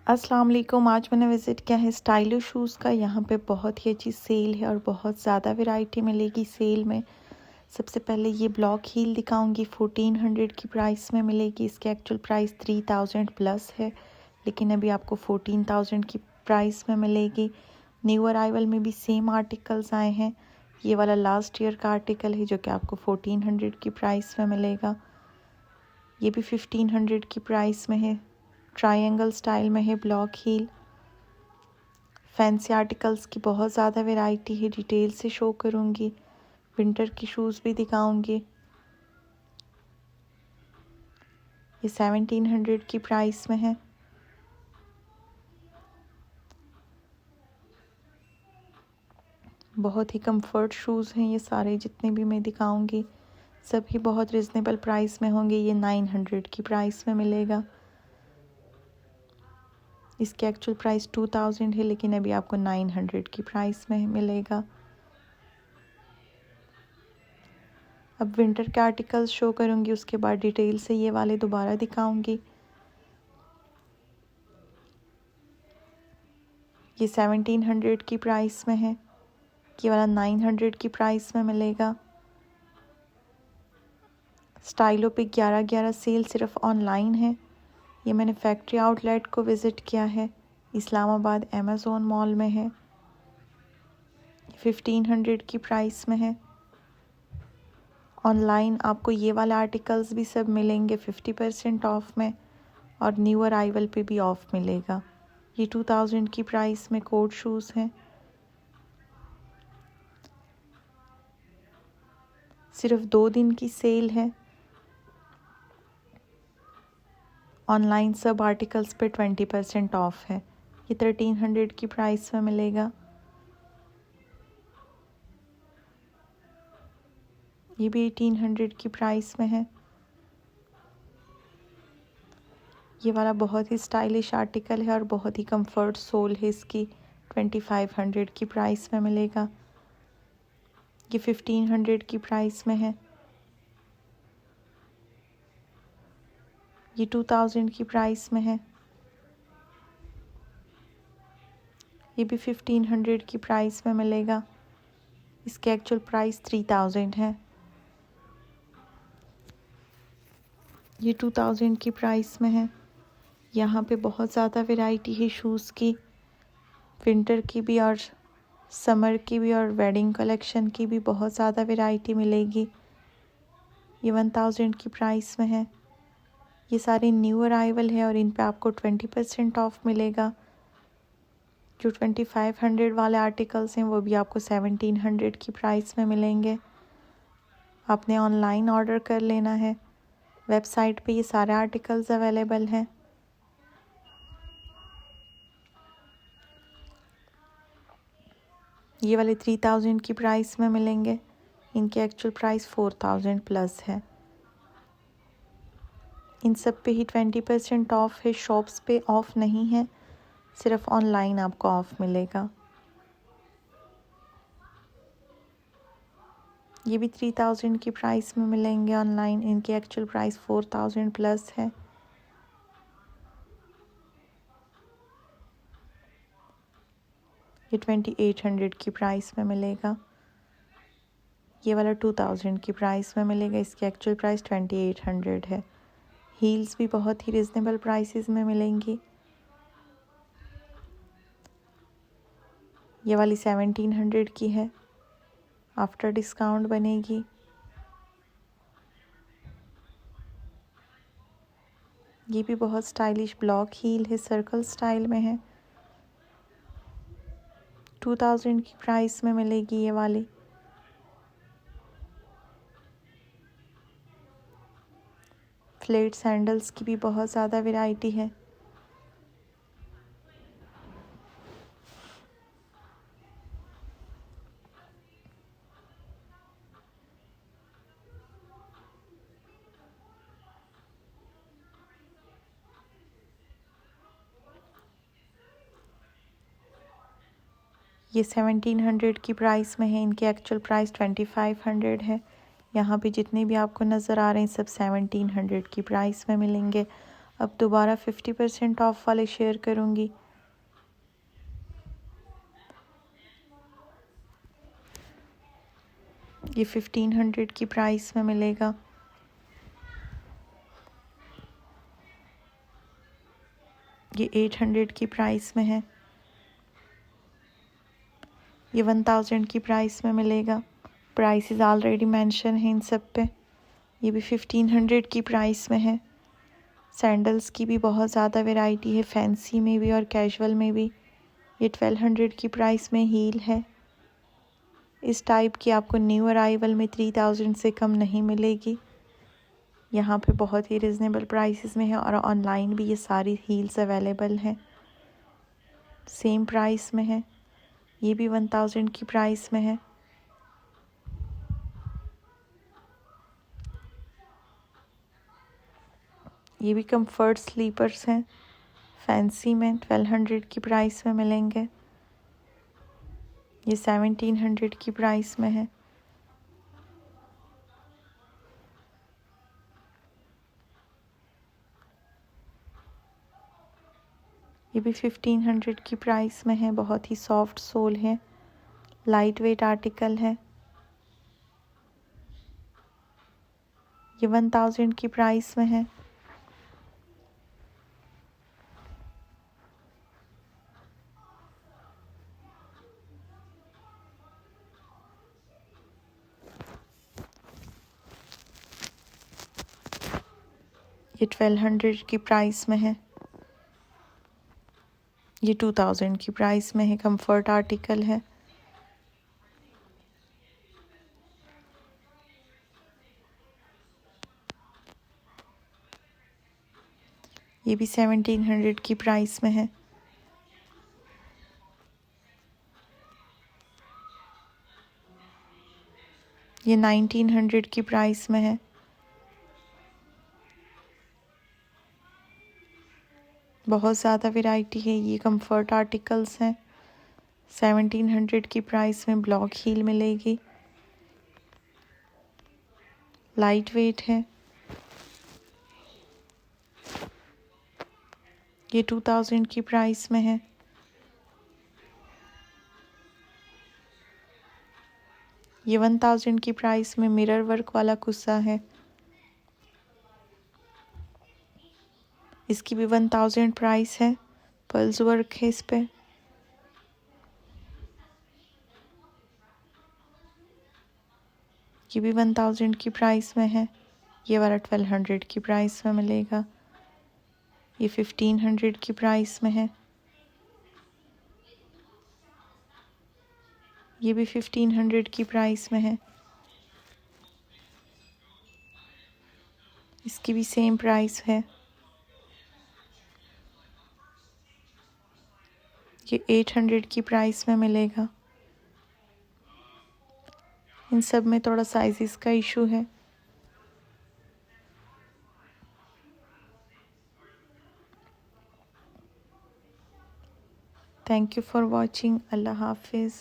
अस्सलाम वालेकुम। आज मैंने विज़िट किया है स्टाइलो शूज़ का। यहाँ पे बहुत ही अच्छी सेल है और बहुत ज़्यादा वैरायटी मिलेगी सेल में। सबसे पहले ये ब्लॉक हील दिखाऊंगी, 1400 की प्राइस में मिलेगी। इसकी एक्चुअल प्राइस 3000 प्लस है, लेकिन अभी आपको 14,000 की प्राइस में मिलेगी। न्यू अराइवल में भी सेम आर्टिकल्स आए हैं। ये वाला लास्ट ईयर का आर्टिकल है जो कि आपको 1400 की प्राइस में मिलेगा। ये भी 1500 की प्राइस में है। ट्रायंगल स्टाइल में है, ब्लॉक हील। फैंसी आर्टिकल्स की बहुत ज़्यादा वैरायटी है, डिटेल से शो करूँगी। विंटर की शूज़ भी दिखाऊंगी। ये 1700 की प्राइस में है। बहुत ही कंफर्ट शूज़ हैं ये सारे, जितने भी मैं दिखाऊंगी सभी बहुत रिजनेबल प्राइस में होंगे। ये 900 की प्राइस में मिलेगा। इसकी एक्चुअल प्राइस 2000 है, लेकिन अभी आपको 900 की प्राइस में मिलेगा। अब विंटर के आर्टिकल्स शो करूंगी, उसके बाद डिटेल से ये वाले दोबारा दिखाऊंगी। ये 1700 की प्राइस में है। ये वाला 900 की प्राइस में मिलेगा। स्टाइलो पे 11/11 सेल सिर्फ ऑनलाइन है। ये मैंने फैक्ट्री आउटलेट को विज़िट किया है, इस्लामाबाद अमेज़न मॉल में है। 1500 की प्राइस में है। ऑनलाइन आपको ये वाला आर्टिकल्स भी सब मिलेंगे 50% ऑफ में, और न्यू अराइवल पे भी ऑफ मिलेगा। ये 2000 की प्राइस में कोट शूज़ हैं। सिर्फ 2 दिन की सेल है। ऑनलाइन सब आर्टिकल्स पे 20% ऑफ है। ये 1300 की प्राइस में मिलेगा। ये भी 1800 की प्राइस में है। ये वाला बहुत ही स्टाइलिश आर्टिकल है और बहुत ही कंफर्ट सोल है इसकी। 2500 की प्राइस में मिलेगा। ये 1500 की प्राइस में है। ये 2000 की प्राइस में है। ये भी 1500 की प्राइस में मिलेगा। इसके एक्चुअल प्राइस 3000 है। ये 2000 की प्राइस में है। यहाँ पे बहुत ज़्यादा वैरायटी है शूज़ की, विंटर की भी और समर की भी और वेडिंग कलेक्शन की भी बहुत ज़्यादा वैरायटी मिलेगी। ये 1000 की प्राइस में है। ये सारे न्यू अराइवल है और इन पे आपको 20% ऑफ मिलेगा। जो 2500 वाले आर्टिकल्स हैं वो भी आपको 1700 की प्राइस में मिलेंगे। आपने ऑनलाइन ऑर्डर कर लेना है। वेबसाइट पे ये सारे आर्टिकल्स अवेलेबल हैं। ये वाले 3000 की प्राइस में मिलेंगे। इनके एक्चुअल प्राइस 4000 प्लस है। इन सब पे ही 20% ऑफ है। शॉप्स पे ऑफ नहीं है, सिर्फ ऑनलाइन आपको ऑफ मिलेगा। ये भी 3000 की प्राइस में मिलेंगे ऑनलाइन। इनकी एक्चुअल प्राइस 4000 प्लस है। ये 2800 की प्राइस में मिलेगा। ये वाला 2000 की प्राइस में मिलेगा। इसकी एक्चुअल प्राइस 2800 है। हील्स भी बहुत ही रिजनेबल प्राइसेस में मिलेंगी। ये वाली 1700 की है, आफ्टर डिस्काउंट बनेगी। ये भी बहुत स्टाइलिश ब्लॉक हील है, सर्कल स्टाइल में है। 2000 की प्राइस में मिलेगी ये वाली। फ्लेट सैंडल्स की भी बहुत ज़्यादा वैरायटी है। ये 1700 की प्राइस में है। इनकी एक्चुअल प्राइस 2500 है। यहाँ पे जितने भी आपको नज़र आ रहे हैं सब 1700 की प्राइस में मिलेंगे। अब दोबारा 50% ऑफ वाले शेयर करूँगी। ये 1500 की प्राइस में मिलेगा। ये 800 की प्राइस में है। ये 1000 की प्राइस में मिलेगा। प्राइसेस ऑलरेडी मेंशन है इन सब पे। ये भी 1500 की प्राइस में है। सैंडल्स की भी बहुत ज़्यादा वैरायटी है, फैंसी में भी और कैजुअल में भी। ये 1200 की प्राइस में हील है। इस टाइप की आपको न्यू अराइवल में 3000 से कम नहीं मिलेगी। यहाँ पे बहुत ही रिजनेबल प्राइसेस में है और ऑनलाइन भी ये सारी हील्स अवेलेबल हैं, सेम प्राइस में है। ये भी 1000 की प्राइस में है। ये भी कंफर्ट स्लीपर्स हैं, फैंसी में 1200 की प्राइस में मिलेंगे। ये 1700 की प्राइस में है। ये भी 1500 की प्राइस में है। बहुत ही सॉफ्ट सोल है, लाइट वेट आर्टिकल है। ये 1000 की प्राइस में है। ये 1200 की प्राइस में है। ये 2000 की प्राइस में है। कंफर्ट आर्टिकल है। ये भी 1700 की प्राइस में है। ये 1900 की प्राइस में है। बहुत ज़्यादा वैरायटी है। ये कंफर्ट आर्टिकल्स हैं। 1700 की प्राइस में ब्लॉक हील मिलेगी। लाइट वेट है। ये 2000 की प्राइस में है। ये 1000 की प्राइस में मिरर वर्क वाला कुर्सा है। इसकी भी 1000 प्राइस है। पर्ल्स वर्क है इस पे। ये भी 1000 की प्राइस में है। ये वाला 1200 की प्राइस में मिलेगा। ये 1500 की प्राइस में है। ये भी 1500 की प्राइस में है। इसकी भी सेम प्राइस है। ये 800 की प्राइस में मिलेगा। इन सब में थोड़ा साइजेस का इशू है। Thank you for watching. अल्लाह हाफिज़।